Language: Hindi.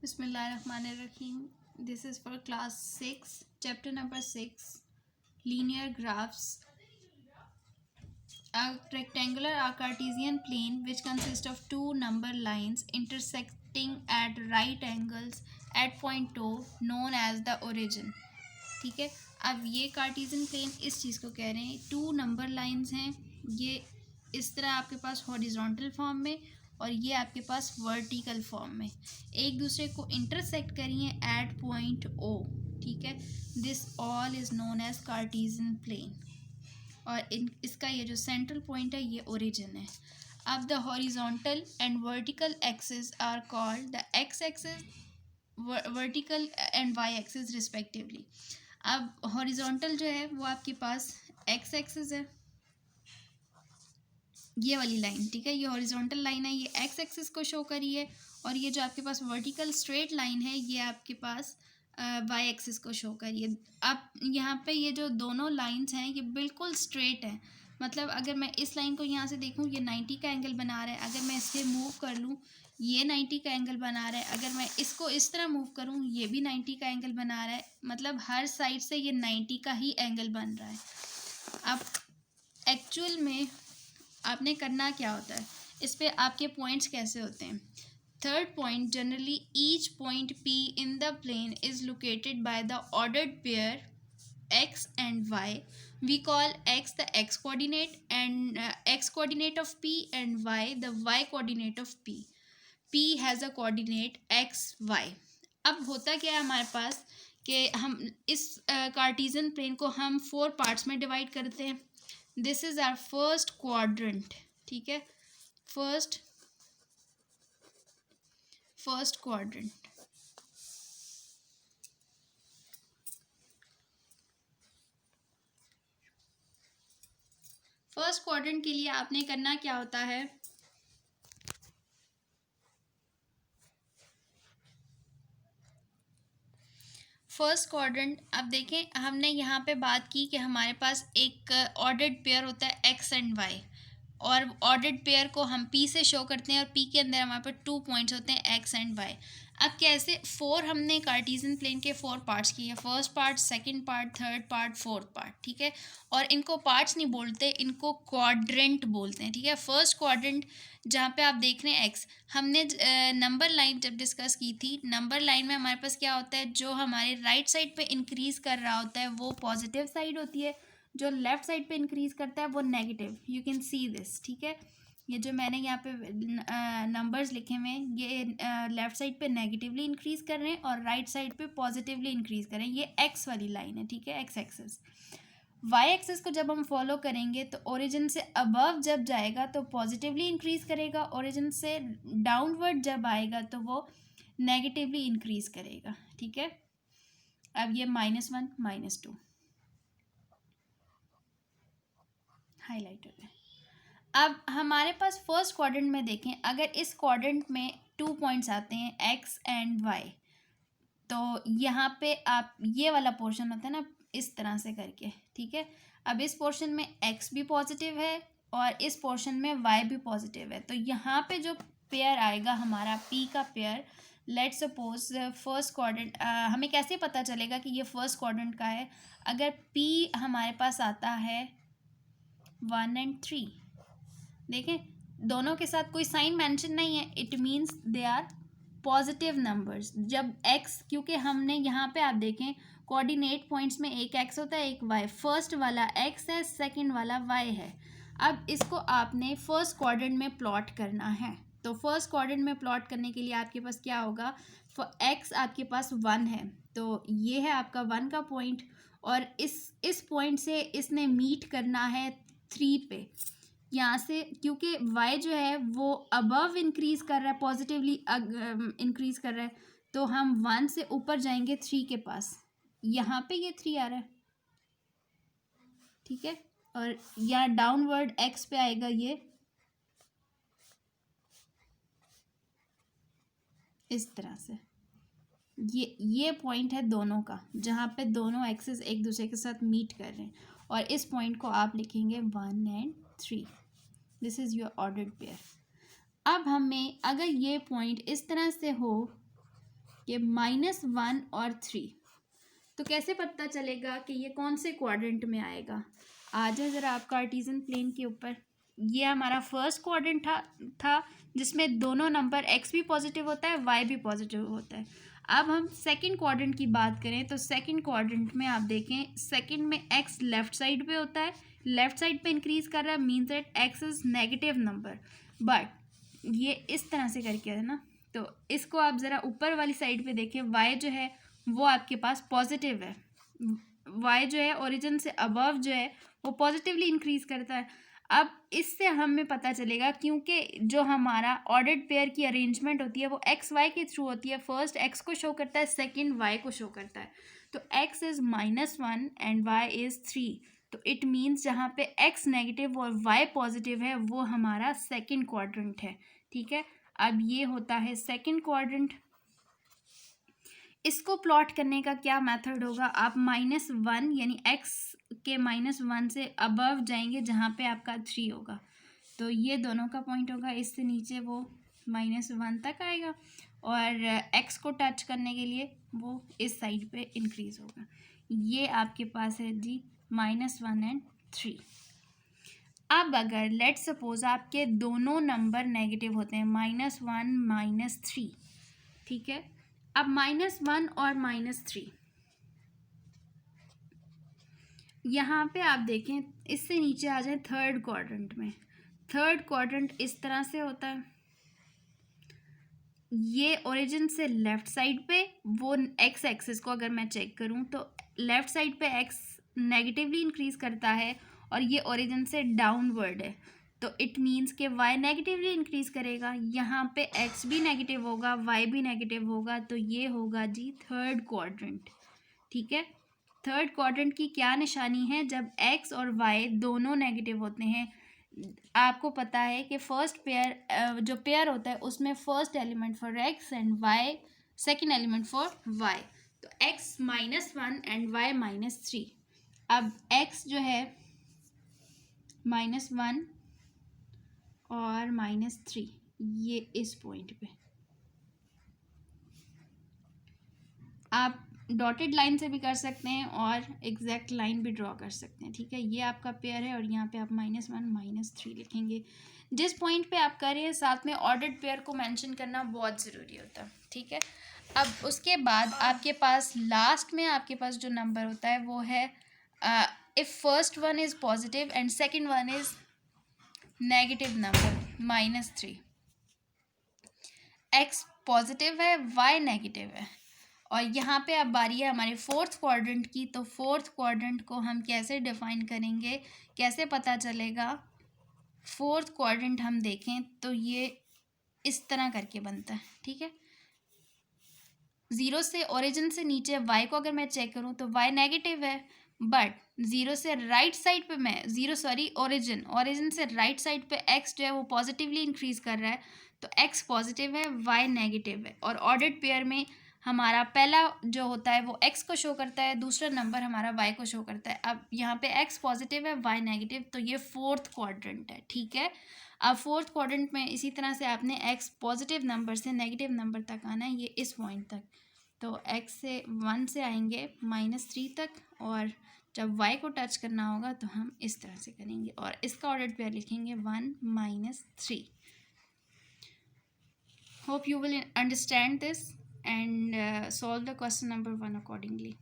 Bismillahirrahmanirrahim. This is for class 6, chapter number 6, linear graphs. A rectangular or Cartesian plane which consists of two number lines intersecting at right angles at point O known as the origin. ठीक है, अब ये कार्टेशियन प्लेन इस चीज़ को कह रहे हैं, टू नंबर लाइंस हैं, ये इस तरह आपके पास हॉरिजॉन्टल फॉर्म में और ये आपके पास वर्टिकल फॉर्म में एक दूसरे को इंटरसेक्ट करिए एट पॉइंट ओ. ठीक है, this all is known as Cartesian plane और इसका ये जो सेंट्रल पॉइंट है ये ओरिजिन है. अब the horizontal and vertical axis are called the X axis, vertical and Y axis respectively. अब हॉरिजॉन्टल जो है वो आपके पास एक्स एक्सिस है, ये वाली लाइन. ठीक है, ये हॉरिजॉन्टल लाइन है, ये एक्स एक्सिस को शो करी है और ये जो आपके पास वर्टिकल स्ट्रेट लाइन है ये आपके पास वाई एक्सिस को शो करिए. अब यहाँ पे ये जो दोनों लाइंस हैं ये बिल्कुल स्ट्रेट हैं, मतलब अगर मैं इस लाइन को यहाँ से देखूँ ये 90 का एंगल बना रहा है, अगर मैं इससे मूव कर लूँ ये 90 का एंगल बना रहा है, अगर मैं इसको इस तरह मूव करूँ ये भी 90 का एंगल बना रहा है, मतलब हर साइड से ये 90 का ही एंगल बन रहा है. अब एक्चुअल में आपने करना क्या होता है, इस पे आपके पॉइंट्स कैसे होते हैं. Third point, generally each point P in the plane is located by the ordered pair x and y. We call x the x coordinate and x coordinate of P and y the y coordinate of P. P has a coordinate x y. अब होता क्या है हमारे पास कि हम इस कार्टेशियन प्लेन को हम 4 पार्ट्स में डिवाइड करते हैं. This is our first quadrant. ठीक है, फर्स्ट क्वाड्रेंट. फर्स्ट क्वाड्रेंट के लिए आपने करना क्या होता है, फर्स्ट क्वाड्रेंट. अब देखें हमने यहाँ पे बात की कि हमारे पास एक ऑर्डर्ड पेयर होता है एक्स एंड वाई और ऑर्डर्ड पेयर को हम पी से शो करते हैं और पी के अंदर हमारे पास 2 पॉइंट्स होते हैं एक्स एंड वाई. अब कैसे 4 हमने कार्टेशियन प्लेन के 4 पार्ट्स किए, first part, second part, third part, fourth part. ठीक है, और इनको पार्ट्स नहीं बोलते, इनको क्वाड्रेंट बोलते हैं. ठीक है, फर्स्ट क्वाड्रेंट जहाँ पे आप देख रहे हैं एक्स, हमने नंबर लाइन जब डिस्कस की थी, नंबर लाइन में हमारे पास क्या होता है, जो हमारे राइट साइड पे इंक्रीज़ कर रहा होता है वो पॉजिटिव साइड होती है, जो लेफ़्ट साइड पे इंक्रीज़ करता है वो negative. You can see this. ठीक है, ये जो मैंने यहाँ पे नंबर्स लिखे हुए हैं ये लेफ़्ट साइड पे नेगेटिवली इंक्रीज़ कर रहे हैं और राइट साइड पे पॉजिटिवली इंक्रीज़ कर रहे हैं. ये एक्स वाली लाइन है. ठीक है, एक्स एक्सिस. वाई एक्सिस को जब हम फॉलो करेंगे तो ओरिजिन से अबव जब जाएगा तो पॉजिटिवली इंक्रीज़ करेगा, ओरिजिन से डाउनवर्ड जब आएगा तो वो नेगेटिवली इंक्रीज़ करेगा. ठीक है, अब ये -1 -2 हाईलाइट हो गया. अब हमारे पास फर्स्ट क्वाड्रेंट में देखें, अगर इस क्वाड्रेंट में 2 पॉइंट्स आते हैं एक्स एंड वाई, तो यहाँ पे आप ये वाला पोर्शन होता है ना इस तरह से करके. ठीक है, अब इस पोर्शन में एक्स भी पॉजिटिव है और इस पोर्शन में वाई भी पॉजिटिव है, तो यहाँ पे जो पेयर आएगा हमारा पी का pair, let's suppose first quadrant, हमें कैसे पता चलेगा कि ये फर्स्ट क्वाड्रेंट का है, अगर पी हमारे पास आता है 1 and 3, देखें दोनों के साथ कोई साइन मेंशन नहीं है, it means they are positive numbers. जब x, क्योंकि हमने यहाँ पे आप देखें कोऑर्डिनेट पॉइंट्स में एक x होता है एक y, फर्स्ट वाला x है सेकंड वाला y है. अब इसको आपने फर्स्ट क्वाड्रेंट में प्लॉट करना है, तो फर्स्ट क्वाड्रेंट में प्लॉट करने के लिए आपके पास क्या होगा, x आपके पास 1 है तो ये है आपका 1 का पॉइंट और इस पॉइंट से इसने मीट करना है 3 पे. यहाँ से क्योंकि y जो है वो अबव इंक्रीज़ कर रहा है, पॉजिटिवली इंक्रीज़ कर रहा है, तो हम 1 से ऊपर जाएंगे 3 के पास, यहाँ पे ये 3 आ रहा है. ठीक है, और यहाँ डाउनवर्ड x पे आएगा ये इस तरह से. ये पॉइंट है दोनों का जहाँ पे दोनों एक्सिस एक दूसरे के साथ मीट कर रहे हैं और इस पॉइंट को आप लिखेंगे 1 and 3. This is your ordered pair. अब हमें अगर ये पॉइंट इस तरह से हो कि -1 और 3। तो कैसे पता चलेगा कि ये कौन से क्वाड्रेंट में आएगा? आ जाए ज़रा आप कार्टेशियन प्लेन के ऊपर। ये हमारा फर्स्ट क्वाड्रेंट था जिसमें दोनों नंबर x भी पॉजिटिव होता है, y भी पॉजिटिव होता है। अब हम सेकंड क्वाड्रेंट की बात करें तो सेकंड क्वाड्रेंट में आप देखें, सेकंड में x लेफ्ट साइड पे होता है, लेफ्ट साइड पे इंक्रीज कर रहा है, means that x is negative number. But ये इस तरह से करके है ना, तो इसको आप ज़रा ऊपर वाली साइड पे देखें, y जो है वो आपके पास पॉजिटिव है। y जो है ओरिजिन से अबव जो है वो पॉजिटिवली इंक्रीज करता है। अब इससे हमें पता चलेगा, क्योंकि जो हमारा ऑर्डर्ड पेयर की अरेंजमेंट होती है वो एक्स वाई के थ्रू होती है। फर्स्ट एक्स को शो करता है, सेकंड वाई को शो करता है। तो X is -1 and Y is 3। तो इट मीन्स जहाँ पे एक्स नेगेटिव और वाई पॉजिटिव है वो हमारा सेकंड क्वाड्रेंट है। ठीक है, अब ये होता है सेकंड क्वाड्रेंट। इसको प्लॉट करने का क्या मेथड होगा? आप -1 यानी x के -1 से अबव जाएंगे जहाँ पे आपका 3 होगा, तो ये दोनों का पॉइंट होगा, इससे नीचे वो -1 तक आएगा और x को टच करने के लिए वो इस साइड पे इंक्रीज होगा। ये आपके पास है जी -1 एंड 3। अब अगर लेट सपोज आपके दोनों नंबर नेगेटिव होते हैं, -1 -3, ठीक है। अब -1 और -3 यहाँ पे आप देखें, इससे नीचे आ जाए थर्ड क्वाड्रेंट में। थर्ड क्वाड्रेंट इस तरह से होता है, ये ओरिजिन से लेफ्ट साइड पे, वो एक्स एक्सिस को अगर मैं चेक करूँ तो लेफ्ट साइड पे एक्स नेगेटिवली इंक्रीज करता है और ये ओरिजिन से डाउनवर्ड है, तो इट मीन्स कि y नेगेटिवली इंक्रीज करेगा। यहाँ पे x भी नेगेटिव होगा, y भी नेगेटिव होगा, तो ये होगा जी थर्ड क्वाड्रेंट। ठीक है, थर्ड क्वाड्रेंट की क्या निशानी है? जब x और y दोनों नेगेटिव होते हैं। आपको पता है कि फर्स्ट पेयर जो पेयर होता है उसमें first element for x and y, second element for y। तो x -1 एंड y -3। अब x जो है -1 और -3, ये इस पॉइंट पे आप डॉटेड लाइन से भी कर सकते हैं और एग्जैक्ट लाइन भी ड्रॉ कर सकते हैं। ठीक है, ये आपका पेयर है और यहाँ पे आप -1 -3 लिखेंगे। जिस पॉइंट पे आप कर रहे हैं साथ में ऑर्डर्ड पेयर को मेंशन करना बहुत ज़रूरी होता है। ठीक है, अब उसके बाद आपके पास लास्ट में आपके पास जो नंबर होता है वो है, if first one is positive and second one is negative number -3। x positive है, y नेगेटिव है, और यहाँ पे अब बारी है हमारे फोर्थ क्वाड्रेंट की। तो फोर्थ क्वाड्रेंट को हम कैसे डिफाइन करेंगे, कैसे पता चलेगा? फोर्थ क्वाड्रेंट हम देखें तो ये इस तरह करके बनता है। ठीक है, 0 से ओरिजिन से नीचे y को अगर मैं चेक करूँ तो y नेगेटिव है, बट 0 से राइट साइड पे मैं ओरिजिन से राइट साइड पे x जो है वो पॉजिटिवली इंक्रीज कर रहा है, तो x पॉजिटिव है, y नेगेटिव है। और ऑर्डर्ड पेयर में हमारा पहला जो होता है वो x को शो करता है, दूसरा नंबर हमारा y को शो करता है। अब यहाँ पे x पॉजिटिव है, y नेगेटिव, तो ये फोर्थ क्वाड्रेंट है। ठीक है, अब फोर्थ क्वाड्रेंट में इसी तरह से आपने x पॉजिटिव नंबर से नेगेटिव नंबर तक आना है, ये इस पॉइंट तक। तो x से 1 से आएंगे -3 तक, और जब y को टच करना होगा तो हम इस तरह से करेंगे और इसका ऑर्डर्ड पेयर लिखेंगे 1 -3। Hope you will understand this and solve the question number 1 accordingly.